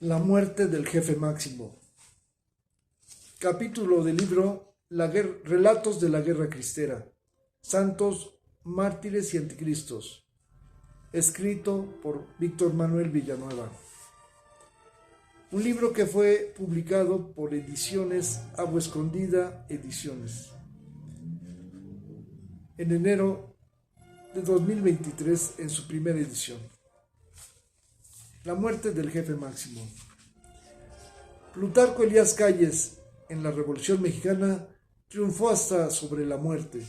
La muerte del jefe máximo. Capítulo del libro Relatos de la Guerra Cristera. Santos, Mártires y Anticristos. Escrito por Víctor Manuel Villanueva. Un libro que fue publicado por Ediciones Agua Escondida Ediciones. En enero de 2023 en su primera edición. La muerte del jefe máximo. Plutarco Elías Calles, en la Revolución Mexicana, triunfó hasta sobre la muerte.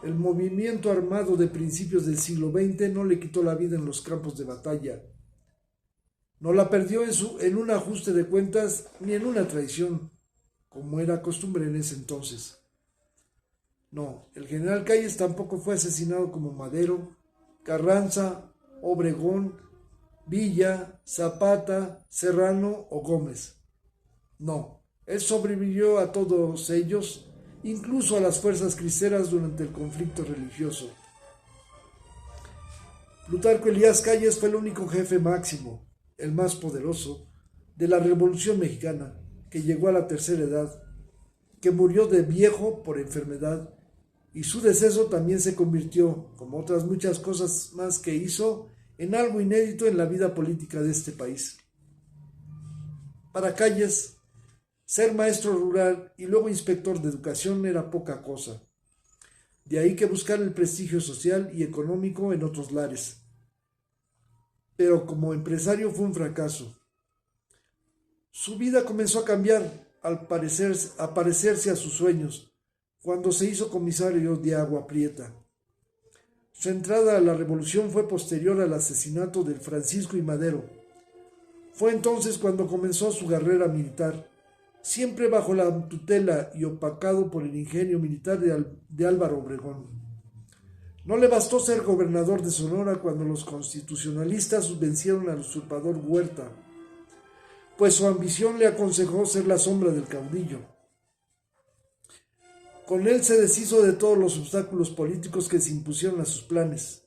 El movimiento armado de principios del siglo XX no le quitó la vida en los campos de batalla. No la perdió en un ajuste de cuentas ni en una traición, como era costumbre en ese entonces. No, el general Calles tampoco fue asesinado como Madero, Carranza, Obregón, Villa, Zapata, Serrano o Gómez. No, él sobrevivió a todos ellos, incluso a las fuerzas cristeras durante el conflicto religioso. Plutarco Elías Calles fue el único jefe máximo, el más poderoso, de la Revolución Mexicana, que llegó a la tercera edad, que murió de viejo por enfermedad, y su deceso también se convirtió, como otras muchas cosas más que hizo, en algo inédito en la vida política de este país. Para Calles, ser maestro rural y luego inspector de educación era poca cosa. De ahí que buscar el prestigio social y económico en otros lares. Pero como empresario fue un fracaso. Su vida comenzó a cambiar al parecerse a sus sueños, cuando se hizo comisario de Agua Prieta. Su entrada a la revolución fue posterior al asesinato de Francisco I. Madero. Fue entonces cuando comenzó su carrera militar, siempre bajo la tutela y opacado por el ingenio militar de Álvaro Obregón. No le bastó ser gobernador de Sonora cuando los constitucionalistas vencieron al usurpador Huerta, pues su ambición le aconsejó ser la sombra del caudillo. Con él se deshizo de todos los obstáculos políticos que se impusieron a sus planes.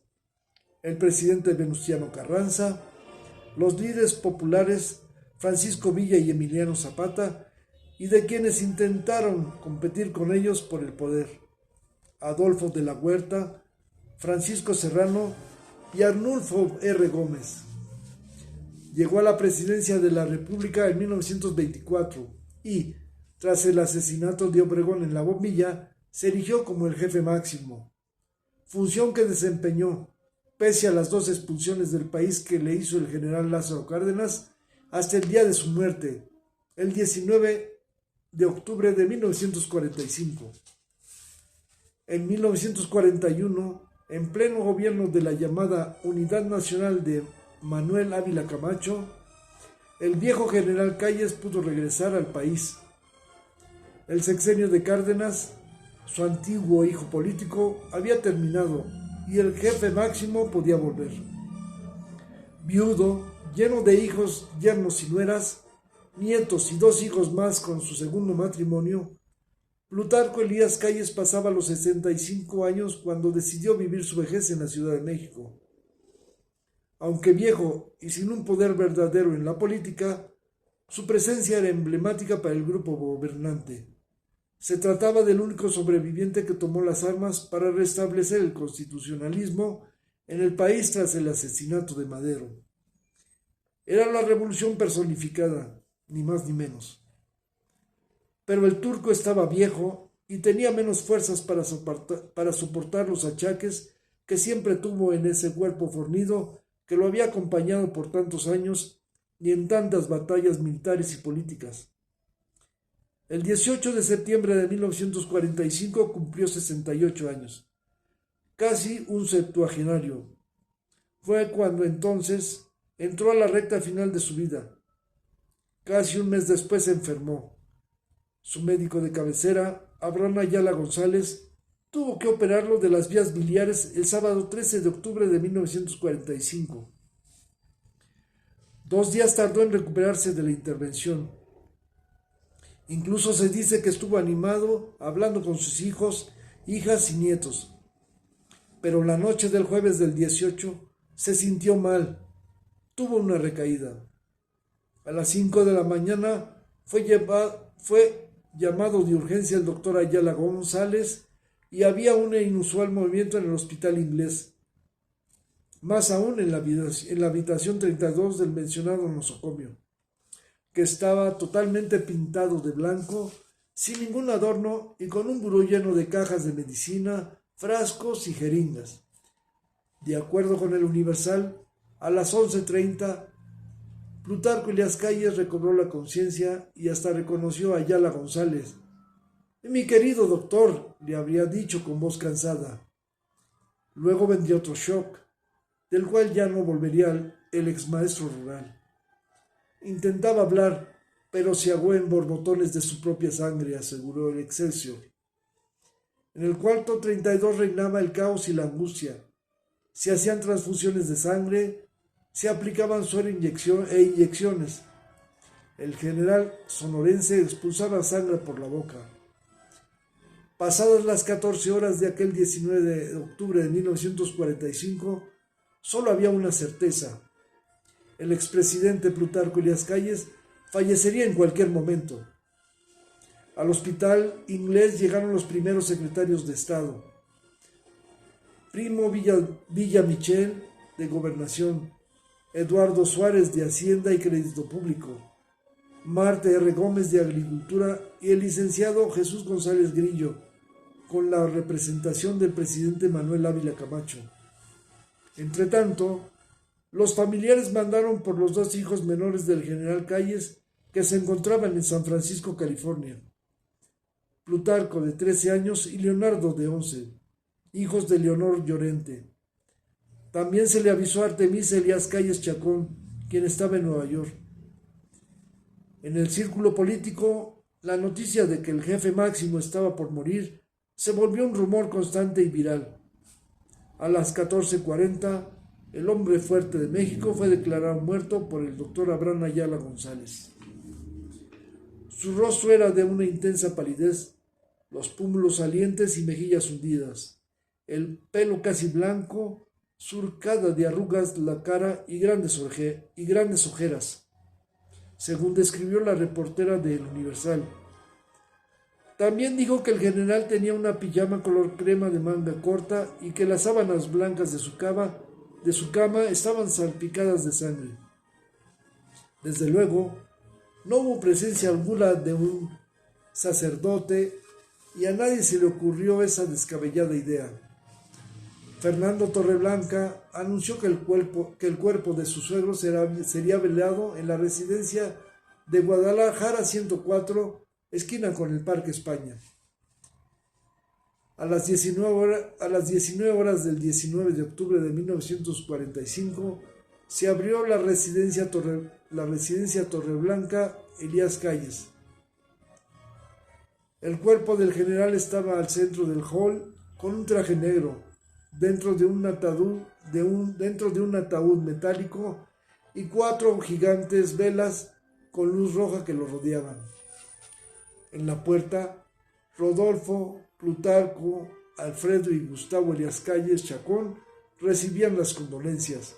El presidente Venustiano Carranza, los líderes populares Francisco Villa y Emiliano Zapata, y de quienes intentaron competir con ellos por el poder, Adolfo de la Huerta, Francisco Serrano y Arnulfo R. Gómez. Llegó a la presidencia de la República en 1924 y, tras el asesinato de Obregón en La Bombilla, se erigió como el jefe máximo, función que desempeñó, pese a las 2 expulsiones del país que le hizo el general Lázaro Cárdenas, hasta el día de su muerte, el 19 de octubre de 1945. En 1941, en pleno gobierno de la llamada Unidad Nacional de Manuel Ávila Camacho, el viejo general Calles pudo regresar al país. El sexenio de Cárdenas, su antiguo hijo político, había terminado y el jefe máximo podía volver. Viudo, lleno de hijos, yernos y nueras, nietos y 2 hijos más con su segundo matrimonio, Plutarco Elías Calles pasaba los 65 años cuando decidió vivir su vejez en la Ciudad de México. Aunque viejo y sin un poder verdadero en la política, su presencia era emblemática para el grupo gobernante. Se trataba del único sobreviviente que tomó las armas para restablecer el constitucionalismo en el país tras el asesinato de Madero. Era la revolución personificada, ni más ni menos. Pero el turco estaba viejo y tenía menos fuerzas para soportar los achaques que siempre tuvo en ese cuerpo fornido que lo había acompañado por tantos años y en tantas batallas militares y políticas. El 18 de septiembre de 1945 cumplió 68 años, casi un septuagenario. Fue cuando entonces entró a la recta final de su vida. Casi un mes después se enfermó. Su médico de cabecera, Abraham Ayala González, tuvo que operarlo de las vías biliares el sábado 13 de octubre de 1945. 2 días tardó en recuperarse de la intervención. Incluso se dice que estuvo animado hablando con sus hijos, hijas y nietos. Pero la noche del jueves del 18 se sintió mal, tuvo una recaída. A las 5 de la mañana fue llamado de urgencia el doctor Ayala González y había un inusual movimiento en el hospital inglés. Más aún en la habitación 32 del mencionado nosocomio, que estaba totalmente pintado de blanco, sin ningún adorno y con un buró lleno de cajas de medicina, frascos y jeringas. De acuerdo con el Universal, a las 11:30, Plutarco Elías Calles recobró la conciencia y hasta reconoció a Ayala González. Mi querido doctor, le habría dicho con voz cansada. Luego vendría otro shock, del cual ya no volvería el exmaestro rural. Intentaba hablar, pero se ahogó en borbotones de su propia sangre, aseguró el Excelsior. En el cuarto 32 reinaba el caos y la angustia. Se hacían transfusiones de sangre, se aplicaban suero e inyecciones. El general sonorense expulsaba sangre por la boca. Pasadas las 14 horas de aquel 19 de octubre de 1945, solo había una certeza. El expresidente Plutarco Elías Calles fallecería en cualquier momento. Al hospital inglés llegaron los primeros secretarios de Estado. Primo Villamichel, de Gobernación, Eduardo Suárez, de Hacienda y Crédito Público, Marta R. Gómez, de Agricultura, y el licenciado Jesús González Grillo, con la representación del presidente Manuel Ávila Camacho. Entretanto, los familiares mandaron por los dos hijos menores del general Calles, que se encontraban en San Francisco, California. Plutarco, de 13 años, y Leonardo, de 11, hijos de Leonor Llorente. También se le avisó a Artemisa Elías Calles Chacón, quien estaba en Nueva York. En el círculo político, la noticia de que el jefe máximo estaba por morir se volvió un rumor constante y viral. A las 14:40, el hombre fuerte de México fue declarado muerto por el doctor Abraham Ayala González. Su rostro era de una intensa palidez, los pómulos salientes y mejillas hundidas, el pelo casi blanco, surcada de arrugas la cara y grandes ojeras, según describió la reportera del Universal. También dijo que el general tenía una pijama color crema de manga corta y que las sábanas blancas de su cama estaban salpicadas de sangre. Desde luego, no hubo presencia alguna de un sacerdote y a nadie se le ocurrió esa descabellada idea. Fernando Torreblanca anunció que el cuerpo de su suegro sería velado en la residencia de Guadalajara 104, esquina con el Parque España. A las 19 horas del 19 de octubre de 1945 se abrió la residencia Torreblanca Elías Calles. El cuerpo del general estaba al centro del hall con un traje negro, dentro de un ataúd metálico y 4 gigantes velas con luz roja que lo rodeaban. En la puerta, Rodolfo, Plutarco, Alfredo y Gustavo Elías Calles Chacón recibían las condolencias,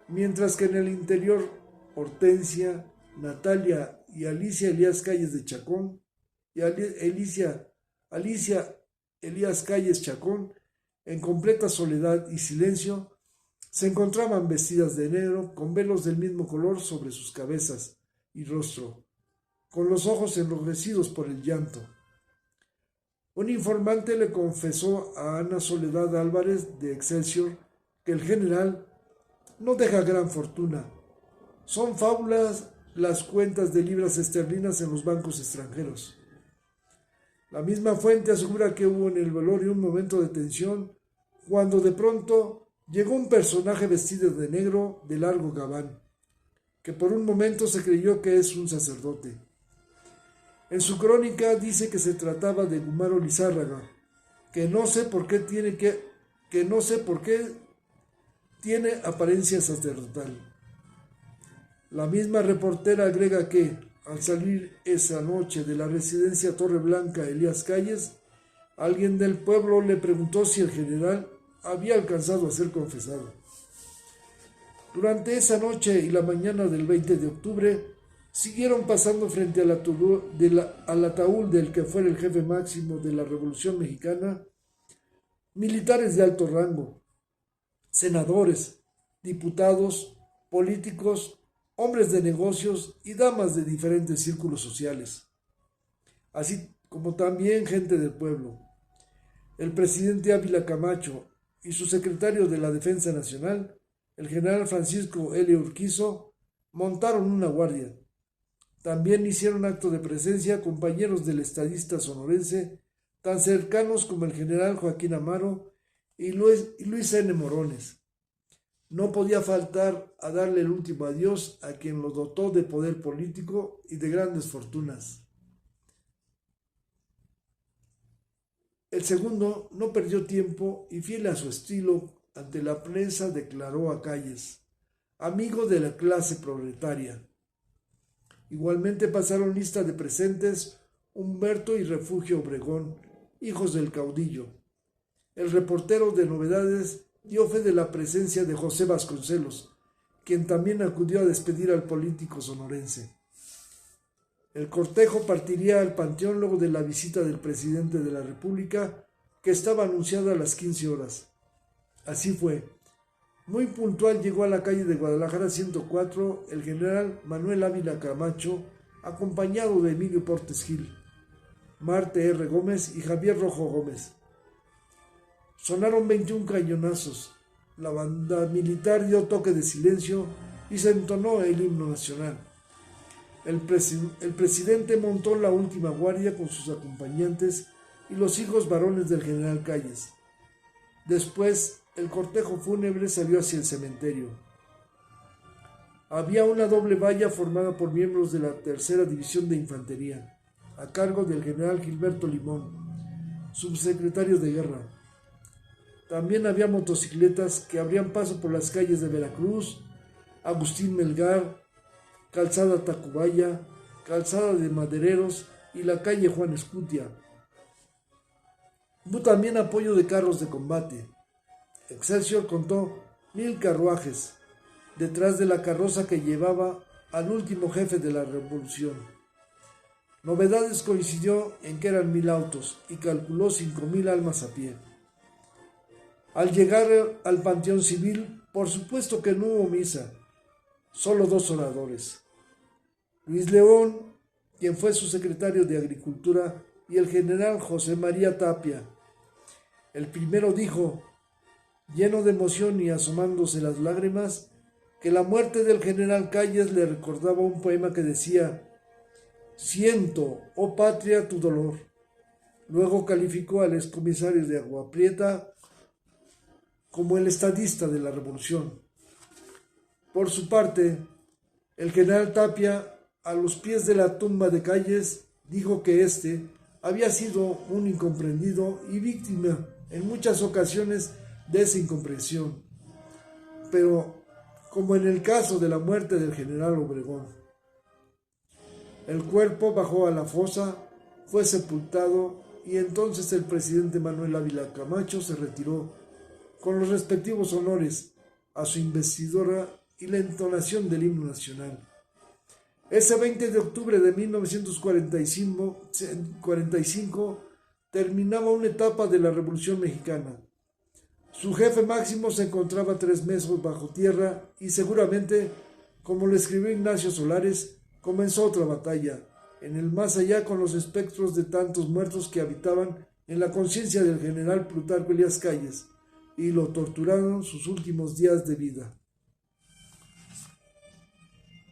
mientras que en el interior Hortensia, Natalia y Alicia Elías Calles de Chacón y Alicia Elías Calles Chacón, en completa soledad y silencio, se encontraban vestidas de negro con velos del mismo color sobre sus cabezas y rostro, con los ojos enrojecidos por el llanto. Un informante le confesó a Ana Soledad Álvarez de Excelsior que el general no deja gran fortuna. Son fábulas las cuentas de libras esterlinas en los bancos extranjeros. La misma fuente asegura que hubo en el velorio un momento de tensión cuando de pronto llegó un personaje vestido de negro de largo gabán, que por un momento se creyó que es un sacerdote. En su crónica dice que se trataba de Gumaro Lizárraga, que no sé por qué tiene apariencia sacerdotal. La misma reportera agrega que, al salir esa noche de la residencia Torreblanca Elías Calles, alguien del pueblo le preguntó si el general había alcanzado a ser confesado. Durante esa noche y la mañana del 20 de octubre, siguieron pasando frente al ataúd del que fuera el jefe máximo de la Revolución Mexicana, militares de alto rango, senadores, diputados, políticos, hombres de negocios y damas de diferentes círculos sociales, así como también gente del pueblo. El presidente Ávila Camacho y su secretario de la Defensa Nacional, el general Francisco L. Urquizo, montaron una guardia. También hicieron acto de presencia compañeros del estadista sonorense, tan cercanos como el general Joaquín Amaro y Luis N. Morones. No podía faltar a darle el último adiós a quien lo dotó de poder político y de grandes fortunas. El segundo no perdió tiempo y, fiel a su estilo, ante la prensa declaró a Calles: amigo de la clase proletaria. Igualmente pasaron lista de presentes Humberto y Refugio Obregón, hijos del caudillo. El reportero de novedades dio fe de la presencia de José Vasconcelos, quien también acudió a despedir al político sonorense. El cortejo partiría al Panteón luego de la visita del presidente de la República, que estaba anunciada a las 15 horas. Así fue. Muy puntual llegó a la calle de Guadalajara 104 el general Manuel Ávila Camacho, acompañado de Emilio Portes Gil, Marte R. Gómez y Javier Rojo Gómez. Sonaron 21 cañonazos, la banda militar dio toque de silencio y se entonó el himno nacional. El presidente montó la última guardia con sus acompañantes y los hijos varones del general Calles. Después, el cortejo fúnebre salió hacia el cementerio. Había una doble valla formada por miembros de la Tercera División de Infantería, a cargo del general Gilberto Limón, subsecretario de Guerra. También había motocicletas que abrían paso por las calles de Veracruz, Agustín Melgar, Calzada Tacubaya, Calzada de Madereros y la calle Juan Escutia. Hubo también apoyo de carros de combate. Excelsior contó 1000 carruajes, detrás de la carroza que llevaba al último jefe de la revolución. Novedades coincidió en que eran 1000 autos y calculó 5000 almas a pie. Al llegar al Panteón Civil, por supuesto que no hubo misa, solo 2 oradores. Luis León, quien fue su secretario de Agricultura, y el general José María Tapia. El primero dijo, lleno de emoción y asomándose las lágrimas, que la muerte del general Calles le recordaba un poema que decía: siento, oh patria, tu dolor. Luego calificó al excomisario de Agua Prieta como el estadista de la revolución. Por su parte, el general Tapia, a los pies de la tumba de Calles, dijo que éste había sido un incomprendido y víctima en muchas ocasiones de esa incomprensión, pero como en el caso de la muerte del general Obregón. El cuerpo bajó a la fosa, fue sepultado y entonces el presidente Manuel Ávila Camacho se retiró con los respectivos honores a su investidura y la entonación del himno nacional. Ese 20 de octubre de 1945 terminaba una etapa de la Revolución Mexicana. Su jefe máximo se encontraba 3 meses bajo tierra y seguramente, como lo escribió Ignacio Solares, comenzó otra batalla, en el más allá, con los espectros de tantos muertos que habitaban en la conciencia del general Plutarco Elías Calles y lo torturaron sus últimos días de vida.